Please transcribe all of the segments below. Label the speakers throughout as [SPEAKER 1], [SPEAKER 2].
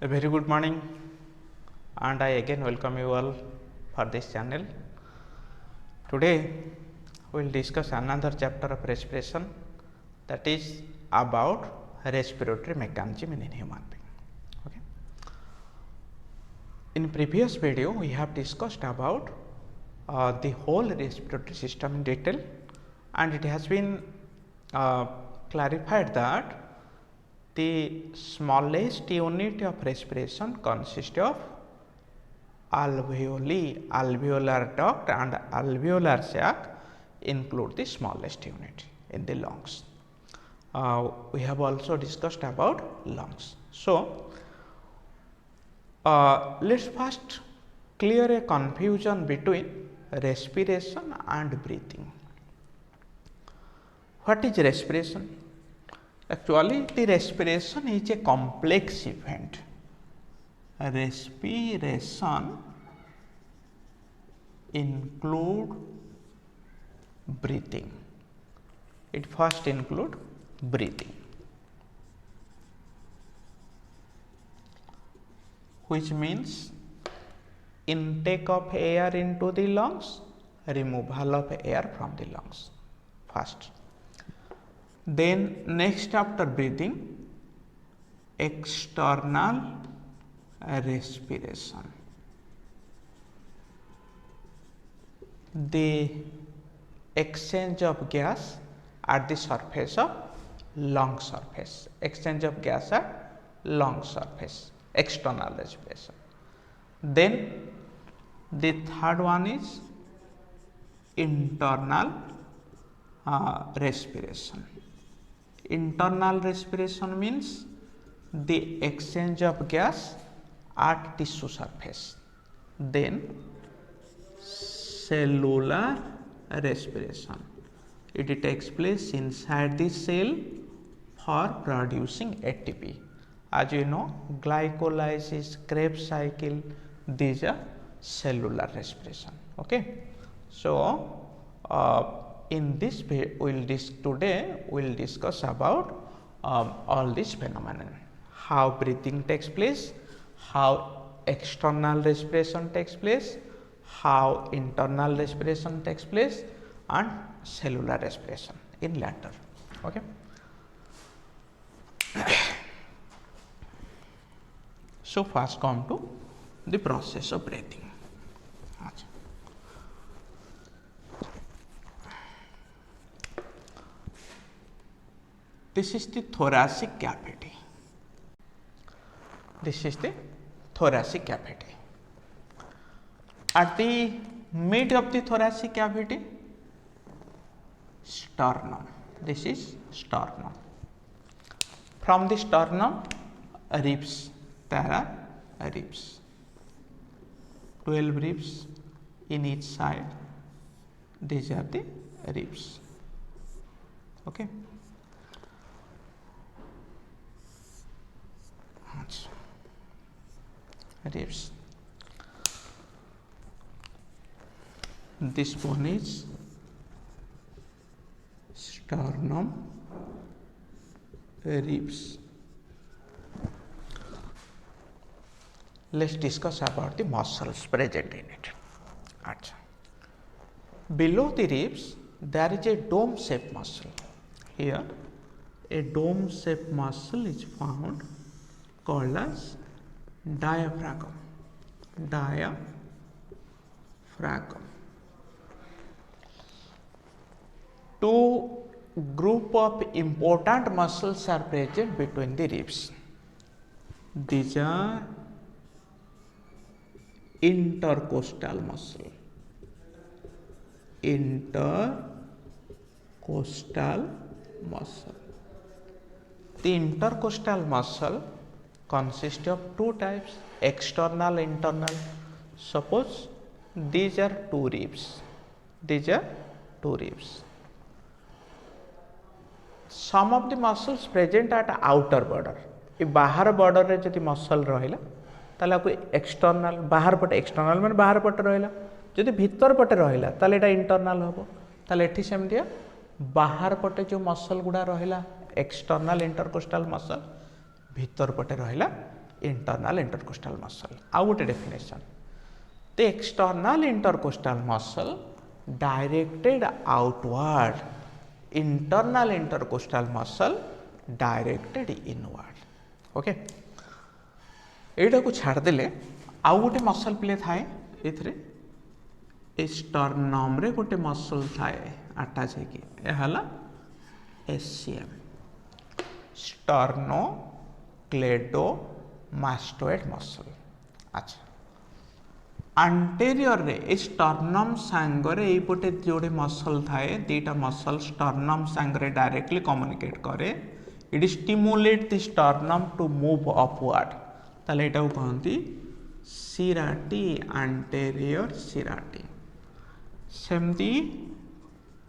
[SPEAKER 1] A very good morning, and I again welcome you all for this channel. Today we will discuss another chapter of respiration, that is about respiratory mechanism in human being. Okay. In previous video we have discussed about the whole respiratory system in detail, and it has been clarified that the smallest unit of respiration consists of alveoli, alveolar duct and alveolar sac include the smallest unit in the lungs. We have also discussed about lungs. So, let us first clear a confusion between respiration and breathing. What is respiration? Actually, the respiration is a complex event. Respiration include breathing. It first include breathing, which means intake of air into the lungs, removal of air from the lungs first. Then next after breathing, external respiration. The exchange of gas at the surface of lung surface, exchange of gas at lung surface, external respiration. Then the third one is internal respiration. Internal respiration means the exchange of gas at tissue surface. Then cellular respiration. It takes place inside the cell for producing ATP. As you know, glycolysis, Krebs cycle, these are cellular respiration. Okay. So, in this today we will discuss about all these phenomena, how breathing takes place, how external respiration takes place, how internal respiration takes place, and cellular respiration in later. Okay. So, first come to the process of breathing. This is the thoracic cavity. This is the thoracic cavity. At the mid of the thoracic cavity, sternum. This is sternum. From the sternum, ribs. There are ribs. 12 ribs in each side. These are the ribs. Okay. Ribs. This one is sternum, ribs. Let us discuss about the muscles present in it. Below the ribs, there is a dome shaped muscle. Here, a dome shaped muscle is found called as diaphragm. Diaphragm. Two group of important muscles are present between the ribs. These are intercostal muscle. Intercostal muscle. The intercostal muscle consists of two types, external, internal. Suppose these are two ribs. These are two ribs. Some of the muscles present at outer border. ये बाहर border रे जति muscle रहिला ताले आपको external बाहर पटे external माने बाहर पटे रहिला जति भीतर पटे रहिला ताले एटा internal हबो ताले एठी सेमतिया बाहर पटे जो muscle गुडा रहिला external intercostal muscle भीतर पटे रहिला इंटरनल इंटरकोस्टल मसल। आउ गोटे definition, the external intercostal muscle directed outward, internal intercostal muscle directed inward. Okay, एटा को छाड़देले आउ गोटे मसल प्ले थाए ए स्टर्नम रे गोटे मसल थाए अटैच है हला एससीएम, स्टर्नो क्लेडोमास्टोइड मसल। अच्छा, आंटेरियर रे ए स्टर्नम सांगरे एपटे जोड़े मसल थाए दीटा मसल स्टर्नम सांगरे डायरेक्टली कम्युनिकेट करे, it stimulate the sternum to move upward, ताले एटा को कहंती सिराटी, आंटेरियर सिराटी। सेमती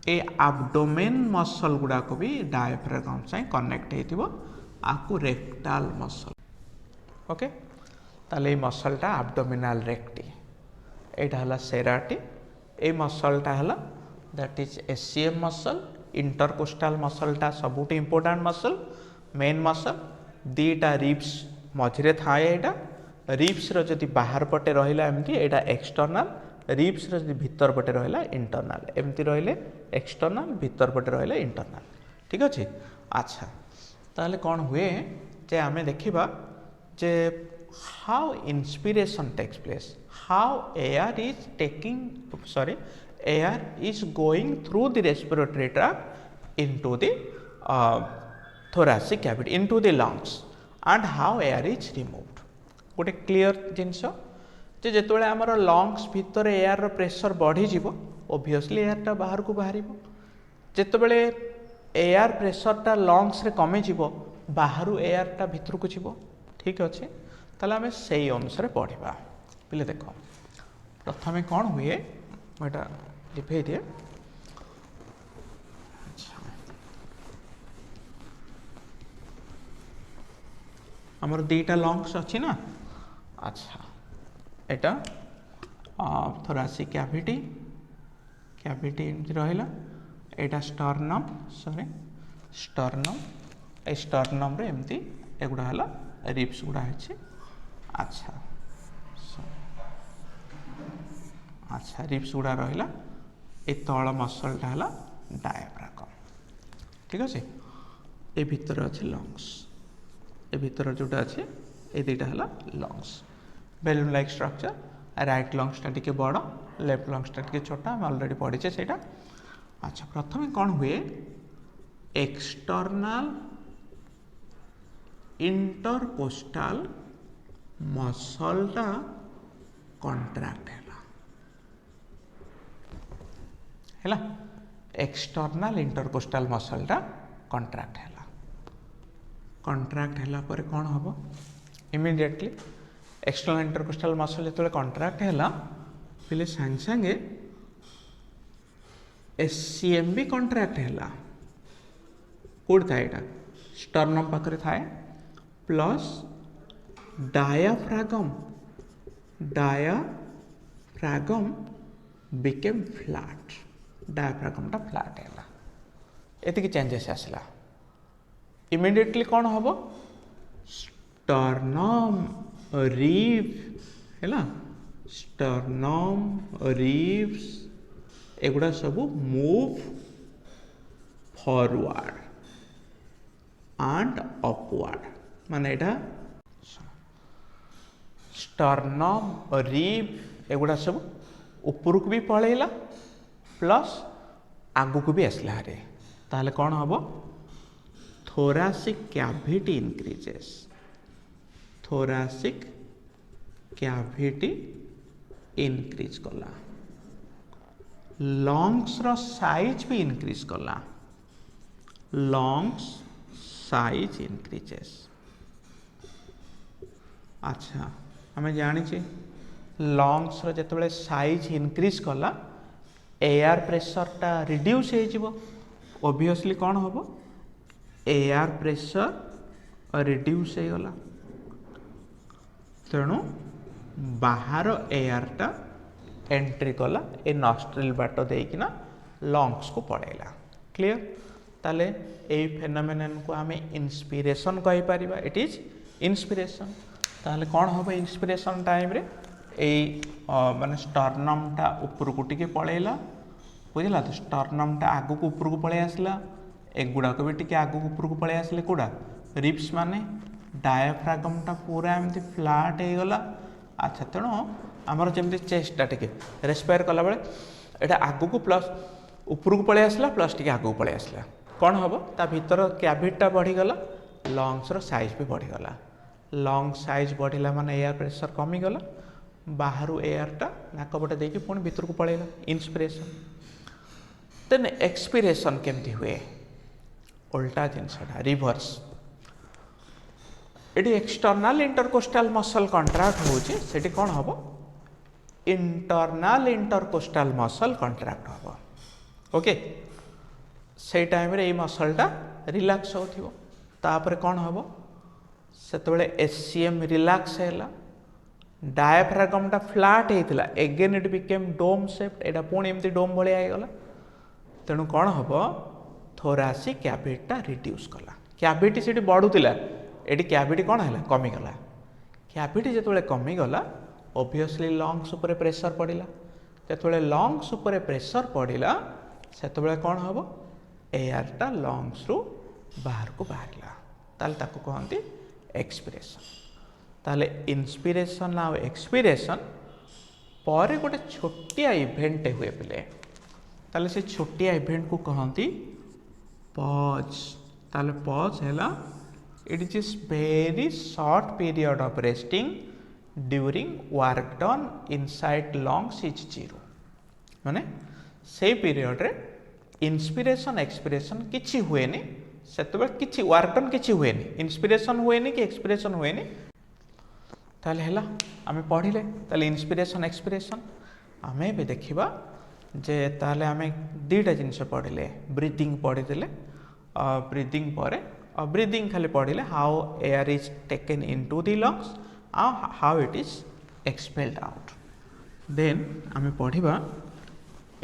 [SPEAKER 1] ए एब्डोमेन मसल गुडा को भी डायफ्रागम से कनेक्ट हेतिबो आकु रेक्टाल मसल। ओके, ताले मसलटा एब्डोमिनल रेक्टी, एटा हला सेराटी, ए मसलटा हला that is SCM muscle, intercostal मसलटा सबुठ इंपोर्टेंट मसल, मेन मसल। दीटा रिब्स मझिरे थाए, एटा रिब्स रो जदि बाहर पटे रहिला एमती एटा एक्सटर्नल, रिब्स रो जदि भीतर पटे रहिला इंटरनल, एमती रहिले एक्सटर्नल, भीतर पटे रहिले इंटरनल। ठीक अछि। अच्छा, ताले कोन हुए जे आमे देखिबा जे how inspiration takes place, how air is taking air is going through the respiratory tract into the thoracic cavity, into the lungs, and how air is removed। गोटे क्लियर जिनस जे जेतबेले आमर लंग्स भितर एयर प्रेशर बढ़ी जीवो, obviously एयरटा बाहर को बाहर, जेतबेले air प्रेशरटा lungs रे कमी जीवो बाहर एयरटा भितर को जीवो। ठीक अच्छे, ताले आमे सेही अनुसार पढ़िबा। पिले देखो प्रथमे कौन हुए मोटा लिखै दिए। आमर दीटा लंग्स अच्छी ना। अच्छा, एटा थोरासिक कैविटी, कैविटी एमती रहिला, एटा स्टर्नम, स्टर्नम, ए स्टर्नम रे एमती एगुडा हला रिब्स गुडा है। अच्छा, अच्छा रिब्स गुडा रहिला, ए तळ मसलटा हला डायफ्रागम। ठीक अच्छे, ए भितर अच्छे लंग्स, ए भीतर जोटा अच्छे ए दुटा है lungs, balloon like structure. Right लंग्सटा टिके बड़, लेफ्ट लंग्सटा टिके छोटा, आम अलरेडी पढ़ीचे सेटा। अच्छा, प्रथम कौन हुए एक्सटर्नल इंटरकोस्टल मसलटा कंट्रैक्ट हैला, एक्सटर्नल इंटरकोस्टल मसलटा कंट्रैक्ट है। कंट्रैक्ट हैला पर कौन हम इमिडिएटली एक्सटर्नल इंटरकोस्टल मसल जो कंट्रैक्ट हैला पिले सांगे सांगे एससीएम भी कंट्रैक्ट हैला। कोड था एटा स्टर्नम पाखरे थाए, प्लस डायाफ्रागम, डायाफ्रागम बिकेम फ्लैट, डायाफ्रागमटा फ्लैट हैला। एतिकी चेंजेस आसला। इमिडिएटली कौन हम स्टर्नम रिब है, स्टर्नम रिब्स एगुड़ा सब मूव फॉरवर्ड एंड अपवर्ड, माने एटा स्टर्नम रिब एगुड़ा सब ऊपर को भी पलैला प्लस आगु को भी आसला हारे, ताहले कौन हम thoracic cavity increases, thoracic cavity increase कला, lungs रो size भी increase कला, lungs size increases। अच्छा, हमें जानी चे lungs रो जेतबेले size increase कला एयर प्रेशर टा रिड्यूस हो जिवो, ऑब्वियसली कौन हम एयर प्रेशर रिड्यूस हो गला, तेणु बाहर एयरटा एंट्री कला ए नॉस्ट्रिल बाट देकिना लंग्स को पड़ेला। क्लियर, ताले ए फेनोमेनन को आमे इंस्पिरेशन कहि परिबा, इट इज इंस्पिरेशन। ताहले कौन हम इंस्पिरेशन टाइम रे माने स्टर्नमटा उपरकू टिके पलैला बुझला तो स्टर्नमटा आगू को उपरकू पलि आसला एगुड़ाक भी टिके आगू उपरकू पलि आसले कौटा रिब्स माने डायाफ्रागमटा पूरा एमती फ्लाट हो गला। अच्छा तेणु आमर जमी चेस्टा टिके रेस्पायर कला बेले एटा आगू को प्लस उपरकू पलि आसला प्लस टिके आगू पलि आसला कौन हम ता भीतर कैविटीटा बढ़ीगला लंग्स रो साइज भी बढ़ीगला लंग साइज बढ़िला माने एयर प्रेशर कमीगला बाहर एयरटा नाकपटे देखिए पुणी भीतर को पलैला इंस्पिरेशन देन एक्सपिरेशन केमती हुए उल्टा जिनसटा रिवर्स ये एक्सटर्नाल इंटरकोस्टाल मसल कंट्राक्ट होची सेठी कौन हम इंटरनाल इंटरकोस्टाल मसल कंट्राक्ट हम ओके से टाइम रे मसलटा रिलैक्स होथिबो तापर कौन हम सेतबेले एससीएम रिलैक्स हैला डायाफ्रागमटा फ्लाट होता again it became dome shaped एटा पुणी एमती डोम भाया होगला तेणु कौन हम थोरासिक कैविटीटा रिड्यूस कला कैविटी से बढ़ुला ये कैविटी कौन है कमीगला कैविटी जो कमीगला ओबियसली लंग्स उपर प्रेशर पड़ा जो लंग्स उपर प्रेशर पड़ा से कौन हम एयरटा लंग्स रु बाहर को बाहरला ताले ताको कहते एक्सपिरेशन ताले इंस्पिरेशन आ एक्सपिरेशन पर गोटे छोटिया इवेंट हुए पे ताले से छोटिया इवेंट को कहती पॉज ताले पॉज है it is very short period of resting during work done inside lungs is zero माने से पीरियड रे इंस्पिरेशन एक्सपिरेशन किछि हुएनी सेतबे किछि वर्क डन किछि हुएनी इंस्पिरेशन हुएनी कि एक्सपिरेशन हुएनी ताले हैला आमे पढ़िले ताले इंस्पिरेशन एक्सपिरेशन आमे भी देखिबा जे ताले आमे दुईटा जिनस पढ़िले ब्रीदिंग पढ़िदेले ब्रीदिंग परे ब्रीदिंग खाली पढ़िले how air is taken into the lungs how it is expelled out then आमे पढ़िबा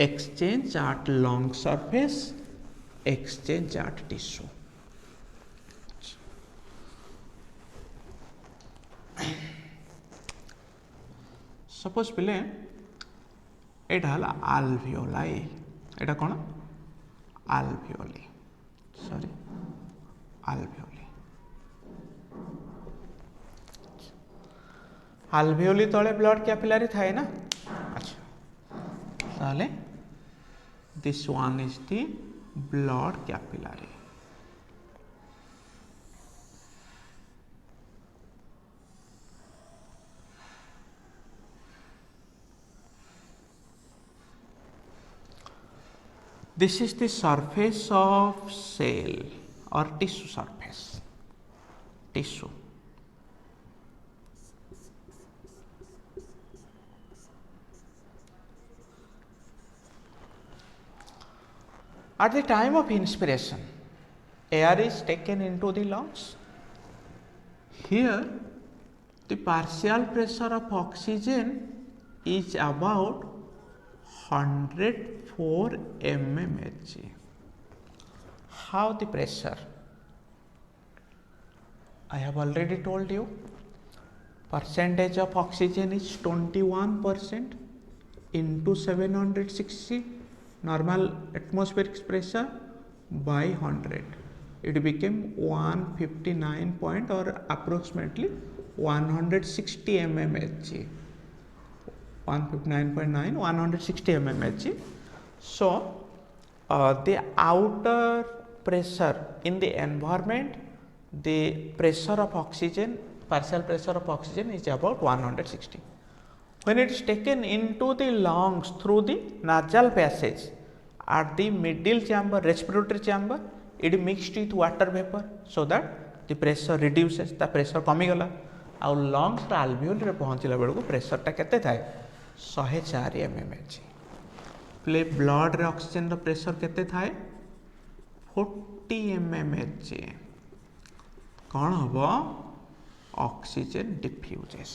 [SPEAKER 1] exchange at lung surface exchange at tissue suppose पिले एटा हला आल्वियोलाई एटा कौन आल्वियोली सॉरी आल्वियोली आल्वियोली तले ब्लड कैपिलरी थाए ना अच्छा ताले this one is the blood capillary this is the surface of cell or tissue surface tissue at the time of inspiration air is taken into the lungs here the partial pressure of oxygen is about 104 mmHg. How the pressure? I have already told you percentage of oxygen is 21% into 760 normal atmospheric pressure by 100 it became 159 point or approximately 160 mmHg 159.9 160 mmHg so the outer pressure in the environment the pressure of oxygen partial pressure of oxygen is about 160 when it is taken into the lungs through the nasal passage at the middle chamber respiratory chamber it mixed with water vapor so that the pressure reduces the pressure कमी गला आ lungs रा alveoli रे पहुंचला बेलको pressure टा केते थाए 104 mmHg play blood रे oxygen रो pressure केते थाए 40 mmHg कौन हम ऑक्सीजन डिफ्यूजेस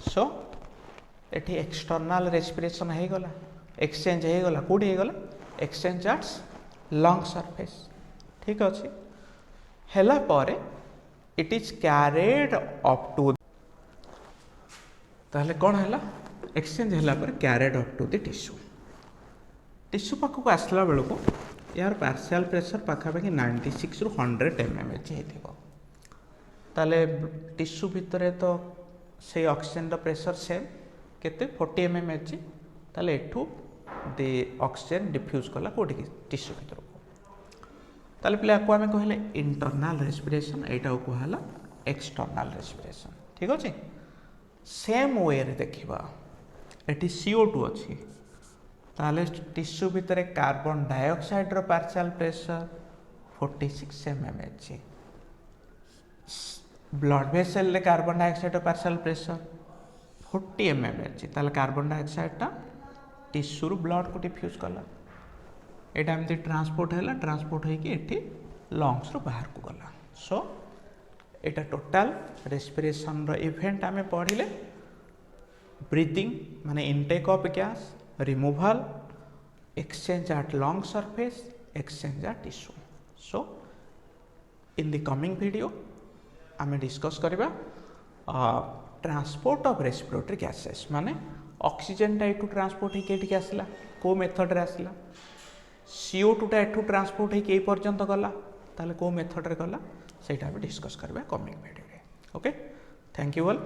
[SPEAKER 1] सो एटी एक्सटर्नल रेस्पिरेशन हो गला एक्सचेंज हो गला कोडी हो गला एक्सचेंज एट लंग सरफेस ठीक अच्छे हैला पारे it is carried up to ताहले कौन है एक्सचेंज है carried up to the tissue पाखक आसला बेलू यार पार्शियल प्रेशर पाखापाखि 96 ରୁ 100 mmHg ताले टिश्यू भितर तो से ऑक्सीजन प्रेशर सेम केते 40 mmHg ताले एठू दे ऑक्सीजन डिफ्यूज कला कोठी टिश्यू भितर ताले पिले को आमे कहले इंटरनल रेस्पिरेशन एटा को कहला एक्सटर्नल रेस्पिरेशन ठीक अछि सेम वे रे देखिबा एटी CO2 अछि ताले टिश्यू भितर कार्बन डाइऑक्साइड रो partial pressure 46 mmHg blood vessel रे कार्बन डाइऑक्साइड रो पार्शियल प्रेशर 40 mmHg ताले कार्बन डाइऑक्साइड टा टिश्यू रो ब्लड को डिफ्यूज कला एटा एमती ट्रांसपोर्ट होइकी एठी लंग्स रो बाहर को गला सो एटा टोटल रेस्पिरेशन रो इवेंट आमे पढ़िले ब्रीथिंग माने intake of gas removal exchange at lung surface exchange at tissue so in the coming video आमे डिस्कस करबा ट्रांसपोर्ट ऑफ रेस्पिरेटरी गैसेस माने ऑक्सीजन टा एठू ट्रांसपोर्ट होइके एठी आसला को मेथड रे आसला CO2 टा एठू ट्रांसपोर्ट होइके ए पर्यंत गला ताले को मेथड रे गला सेटा भी डिस्कस करबा कमिंग वीडियो रे ओके थैंक यू ऑल।